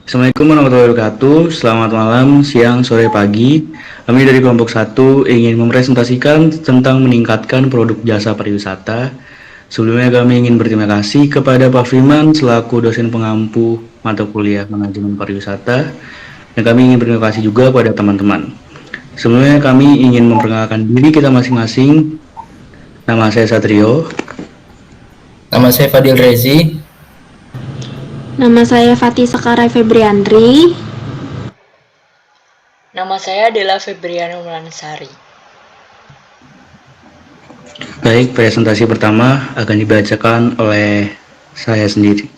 Assalamualaikum warahmatullahi wabarakatuh. Selamat malam, siang, sore, pagi. Kami dari kelompok 1 ingin mempresentasikan tentang meningkatkan produk jasa pariwisata. Sebelumnya kami ingin berterima kasih kepada Pak Firman selaku dosen pengampu mata kuliah manajemen pariwisata. Dan kami ingin berterima kasih juga kepada teman-teman. Sebelumnya kami ingin memperkenalkan diri kita masing-masing. Nama saya Satrio. Nama saya Fadil Rezi. Nama saya Fatih Sekarai Febriandri. Nama saya adalah Febriana Mulansari. Baik, presentasi pertama akan dibacakan oleh saya sendiri.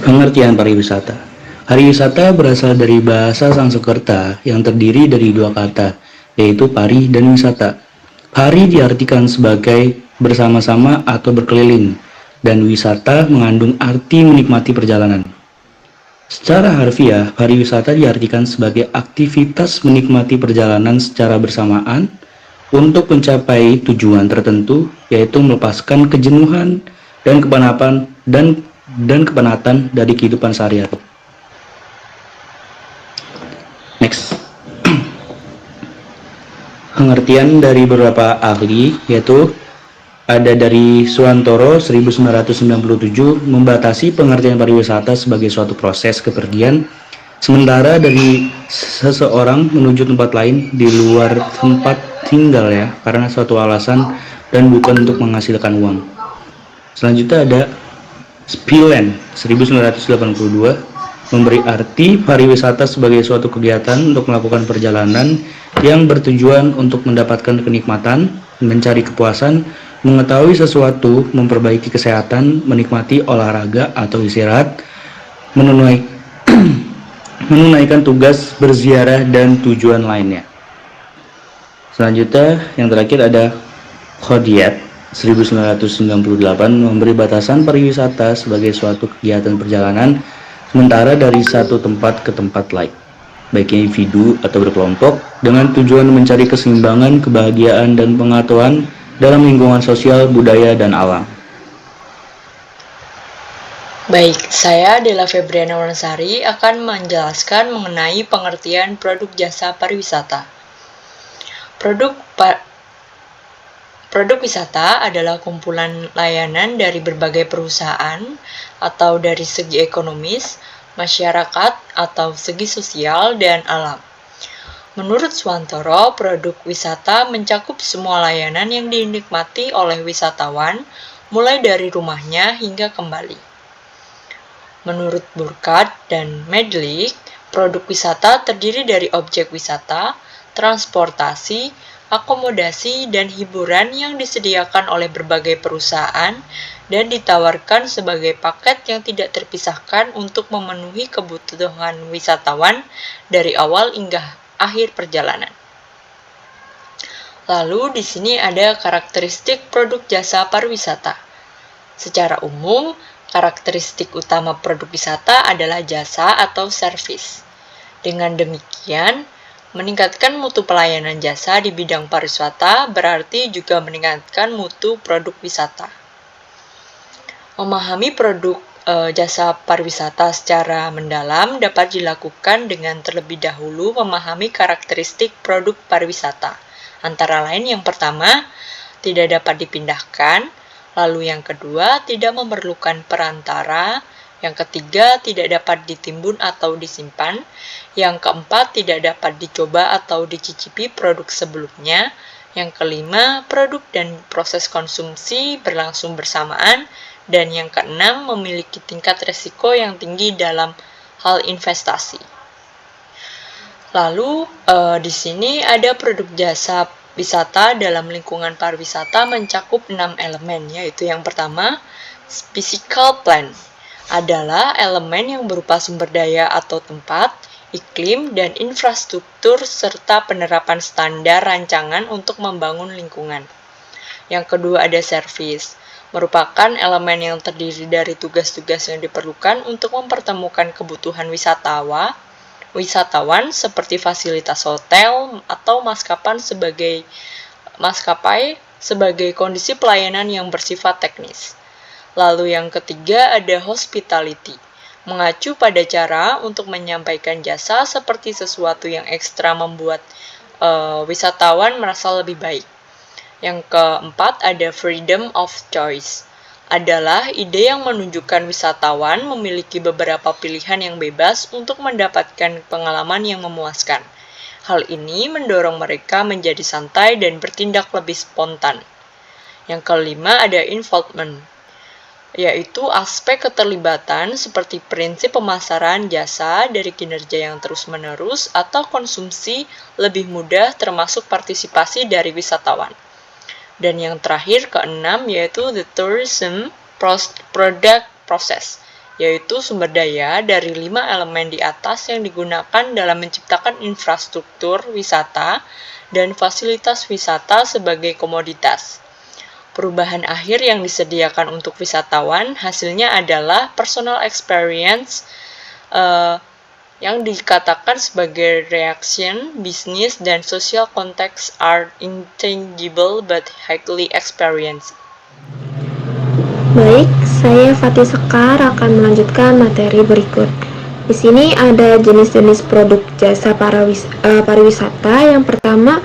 Pengertian pariwisata. Pariwisata berasal dari bahasa Sanskerta yang terdiri dari dua kata, yaitu pari dan wisata. Pari diartikan sebagai bersama-sama atau berkeliling, dan wisata mengandung arti menikmati perjalanan. Secara harfiah, pariwisata diartikan sebagai aktivitas menikmati perjalanan secara bersamaan untuk mencapai tujuan tertentu, yaitu melepaskan kejenuhan dan kepenatan dari kehidupan sehari-hari. Next. Pengertian dari beberapa ahli, yaitu ada dari Suwantoro 1997 membatasi pengertian pariwisata sebagai suatu proses kepergian sementara dari seseorang menuju tempat lain di luar tempat tinggal karena suatu alasan dan bukan untuk menghasilkan uang. Selanjutnya ada Spillen 1982 memberi arti pariwisata sebagai suatu kegiatan untuk melakukan perjalanan yang bertujuan untuk mendapatkan kenikmatan, mencari kepuasan, mengetahui sesuatu, memperbaiki kesehatan, menikmati olahraga atau istirahat, menunaikan tugas berziarah dan tujuan lainnya. Selanjutnya yang terakhir ada Khodiat 1998 memberi batasan pariwisata sebagai suatu kegiatan perjalanan sementara dari satu tempat ke tempat lain, baik individu atau berkelompok, dengan tujuan mencari keseimbangan, kebahagiaan, dan pengetahuan dalam lingkungan sosial, budaya, dan alam. Baik, saya adalah Febriana Mulansari akan menjelaskan mengenai pengertian produk jasa pariwisata. Produk wisata adalah kumpulan layanan dari berbagai perusahaan atau dari segi ekonomis, masyarakat, atau segi sosial dan alam. Menurut Suwantoro, produk wisata mencakup semua layanan yang dinikmati oleh wisatawan, mulai dari rumahnya hingga kembali. Menurut Burkhardt dan Medlik, produk wisata terdiri dari objek wisata, transportasi, akomodasi, dan hiburan yang disediakan oleh berbagai perusahaan dan ditawarkan sebagai paket yang tidak terpisahkan untuk memenuhi kebutuhan wisatawan dari awal hingga akhir perjalanan. Lalu di sini ada karakteristik produk jasa pariwisata. Secara umum, karakteristik utama produk wisata adalah jasa atau servis. Dengan demikian, meningkatkan mutu pelayanan jasa di bidang pariwisata berarti juga meningkatkan mutu produk wisata. Memahami produk jasa pariwisata secara mendalam dapat dilakukan dengan terlebih dahulu memahami karakteristik produk pariwisata. Antara lain yang pertama, tidak dapat dipindahkan, lalu yang kedua, tidak memerlukan perantara, yang ketiga, tidak dapat ditimbun atau disimpan, yang keempat, tidak dapat dicoba atau dicicipi produk sebelumnya, yang kelima, produk dan proses konsumsi berlangsung bersamaan, dan yang keenam, memiliki tingkat resiko yang tinggi dalam hal investasi. Lalu di sini ada produk jasa wisata dalam lingkungan pariwisata mencakup 6 elemen, yaitu yang pertama, physical plan adalah elemen yang berupa sumber daya atau tempat, iklim, dan infrastruktur serta penerapan standar rancangan untuk membangun lingkungan. Yang kedua ada service, merupakan elemen yang terdiri dari tugas-tugas yang diperlukan untuk mempertemukan kebutuhan wisatawan seperti fasilitas hotel atau maskapai sebagai kondisi pelayanan yang bersifat teknis. Lalu yang ketiga ada hospitality, mengacu pada cara untuk menyampaikan jasa seperti sesuatu yang ekstra membuat wisatawan merasa lebih baik. Yang keempat ada freedom of choice. Adalah ide yang menunjukkan wisatawan memiliki beberapa pilihan yang bebas untuk mendapatkan pengalaman yang memuaskan. Hal ini mendorong mereka menjadi santai dan bertindak lebih spontan. Yang kelima ada involvement, yaitu aspek keterlibatan seperti prinsip pemasaran jasa dari kinerja yang terus-menerus atau konsumsi lebih mudah termasuk partisipasi dari wisatawan. Dan yang terakhir keenam yaitu the tourism product process, yaitu sumber daya dari 5 elemen di atas yang digunakan dalam menciptakan infrastruktur wisata dan fasilitas wisata sebagai komoditas. Perubahan akhir yang disediakan untuk wisatawan hasilnya adalah personal experience yang dikatakan sebagai reaction, business, dan social context are intangible but highly experienced. Baik, saya Fatih Sekar akan melanjutkan materi berikut. Di sini ada jenis-jenis produk jasa pariwisata. Yang pertama,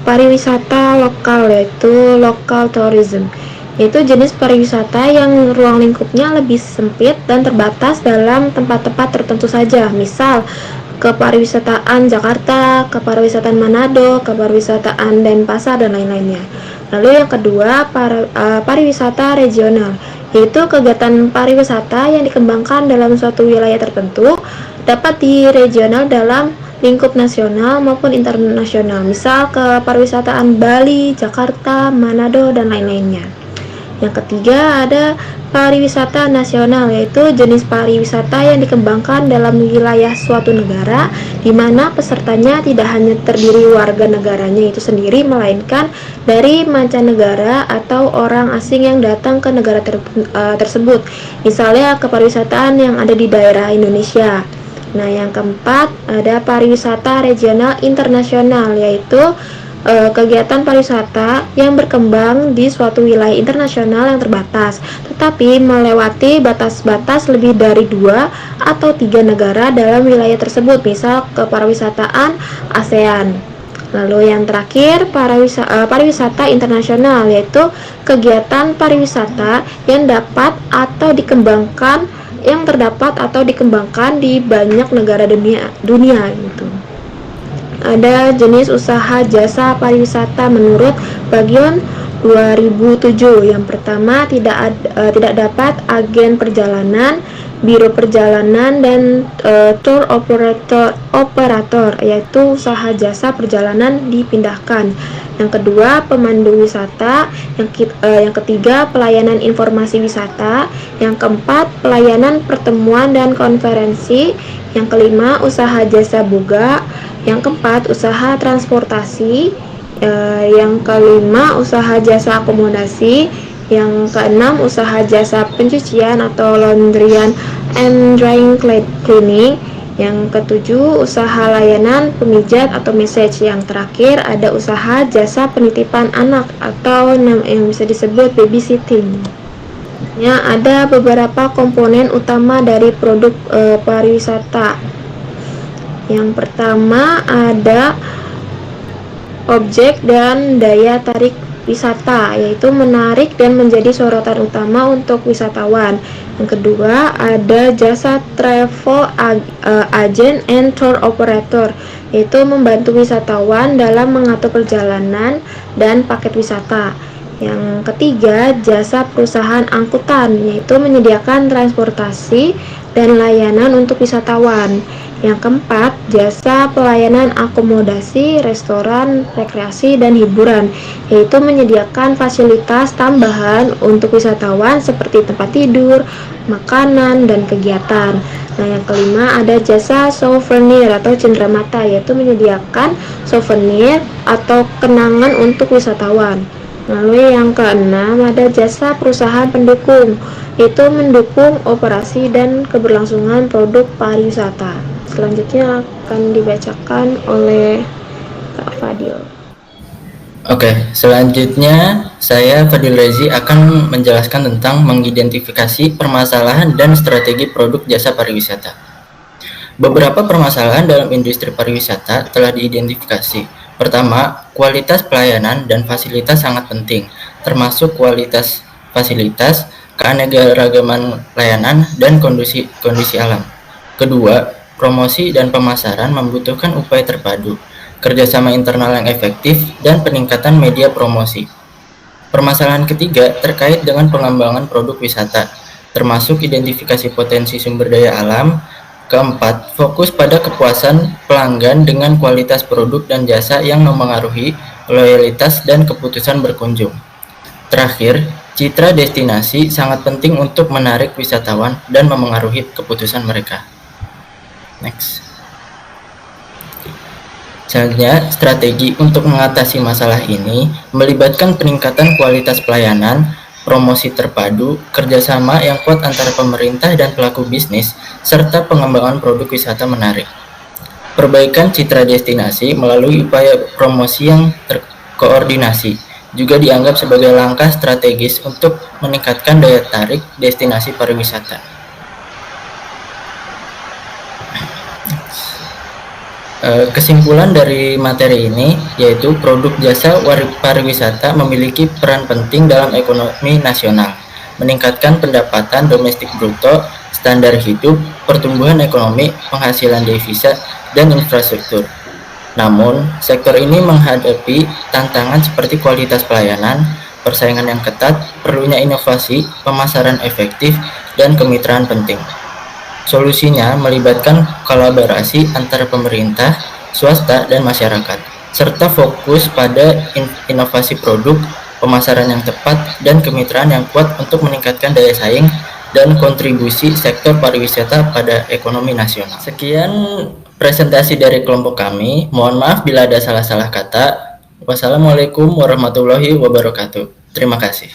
pariwisata lokal, yaitu local tourism. Yaitu jenis pariwisata yang ruang lingkupnya lebih sempit dan terbatas dalam tempat-tempat tertentu saja. Misal, kepariwisataan Jakarta, kepariwisataan Manado, kepariwisataan Denpasar, dan lain-lainnya. Lalu yang kedua, pariwisata regional, yaitu kegiatan pariwisata yang dikembangkan dalam suatu wilayah tertentu, dapat di regional dalam lingkup nasional maupun internasional. Misal kepariwisataan Bali, Jakarta, Manado, dan lain-lainnya. Yang ketiga ada pariwisata nasional, yaitu jenis pariwisata yang dikembangkan dalam wilayah suatu negara, di mana pesertanya tidak hanya terdiri warga negaranya itu sendiri, melainkan dari mancanegara atau orang asing yang datang ke negara tersebut. Misalnya kepariwisataan yang ada di daerah Indonesia. Nah, yang keempat ada pariwisata regional internasional, yaitu kegiatan pariwisata yang berkembang di suatu wilayah internasional yang terbatas, tetapi melewati batas-batas lebih dari 2 atau 3 negara dalam wilayah tersebut, misal kepariwisataan ASEAN. Lalu yang terakhir pariwisata internasional, yaitu kegiatan pariwisata yang dapat atau dikembangkan di banyak negara dunia gitu. Ada jenis usaha jasa pariwisata menurut Bagian 2007. Yang pertama, tidak dapat agen perjalanan, biro perjalanan, dan tour operator, yaitu usaha jasa perjalanan dipindahkan. Yang kedua, pemandu wisata. Yang ketiga, pelayanan informasi wisata. Yang keempat, pelayanan pertemuan dan konferensi. Yang kelima, usaha jasa boga. Yang keempat, usaha transportasi. Yang kelima, usaha jasa akomodasi. Yang keenam, usaha jasa pencucian atau laundryan and drying cleaning. Yang ketujuh, usaha layanan pemijat atau massage. Yang terakhir, ada usaha jasa penitipan anak atau yang bisa disebut babysitting. Ada beberapa komponen utama dari produk pariwisata. Yang pertama ada objek dan daya tarik wisata, yaitu menarik dan menjadi sorotan utama untuk wisatawan. Yang kedua ada jasa travel agent and tour operator, yaitu membantu wisatawan dalam mengatur perjalanan dan paket wisata. Yang ketiga, jasa perusahaan angkutan, yaitu menyediakan transportasi dan layanan untuk wisatawan. Yang keempat, jasa pelayanan akomodasi, restoran, rekreasi, dan hiburan, yaitu menyediakan fasilitas tambahan untuk wisatawan seperti tempat tidur, makanan, dan kegiatan. Nah, yang kelima ada jasa souvenir atau cenderamata, yaitu menyediakan souvenir atau kenangan untuk wisatawan. Lalu yang keenam ada jasa perusahaan pendukung, yaitu mendukung operasi dan keberlangsungan produk pariwisata. Selanjutnya akan dibacakan oleh Kak Fadil. Oke, selanjutnya saya Fadil Rezi akan menjelaskan tentang mengidentifikasi permasalahan dan strategi produk jasa pariwisata. Beberapa permasalahan dalam industri pariwisata telah diidentifikasi. Pertama, kualitas pelayanan dan fasilitas sangat penting, termasuk kualitas fasilitas, keanekaragaman layanan, dan kondisi alam. Kedua, promosi dan pemasaran membutuhkan upaya terpadu, kerjasama internal yang efektif, dan peningkatan media promosi. Permasalahan ketiga terkait dengan pengembangan produk wisata, termasuk identifikasi potensi sumber daya alam. Keempat, fokus pada kepuasan pelanggan dengan kualitas produk dan jasa yang memengaruhi loyalitas dan keputusan berkunjung. Terakhir, citra destinasi sangat penting untuk menarik wisatawan dan memengaruhi keputusan mereka. Next. Selanjutnya, strategi untuk mengatasi masalah ini melibatkan peningkatan kualitas pelayanan, promosi terpadu, kerjasama yang kuat antara pemerintah dan pelaku bisnis, serta pengembangan produk wisata menarik. Perbaikan citra destinasi melalui upaya promosi yang terkoordinasi juga dianggap sebagai langkah strategis untuk meningkatkan daya tarik destinasi pariwisata. Kesimpulan dari materi ini yaitu produk jasa pariwisata memiliki peran penting dalam ekonomi nasional, meningkatkan pendapatan domestik bruto, standar hidup, pertumbuhan ekonomi, penghasilan devisa, dan infrastruktur. Namun, sektor ini menghadapi tantangan seperti kualitas pelayanan, persaingan yang ketat, perlunya inovasi, pemasaran efektif, dan kemitraan penting. Solusinya melibatkan kolaborasi antara pemerintah, swasta, dan masyarakat, serta fokus pada inovasi produk, pemasaran yang tepat, dan kemitraan yang kuat untuk meningkatkan daya saing dan kontribusi sektor pariwisata pada ekonomi nasional. Sekian presentasi dari kelompok kami. Mohon maaf bila ada salah-salah kata. Wassalamualaikum warahmatullahi wabarakatuh. Terima kasih.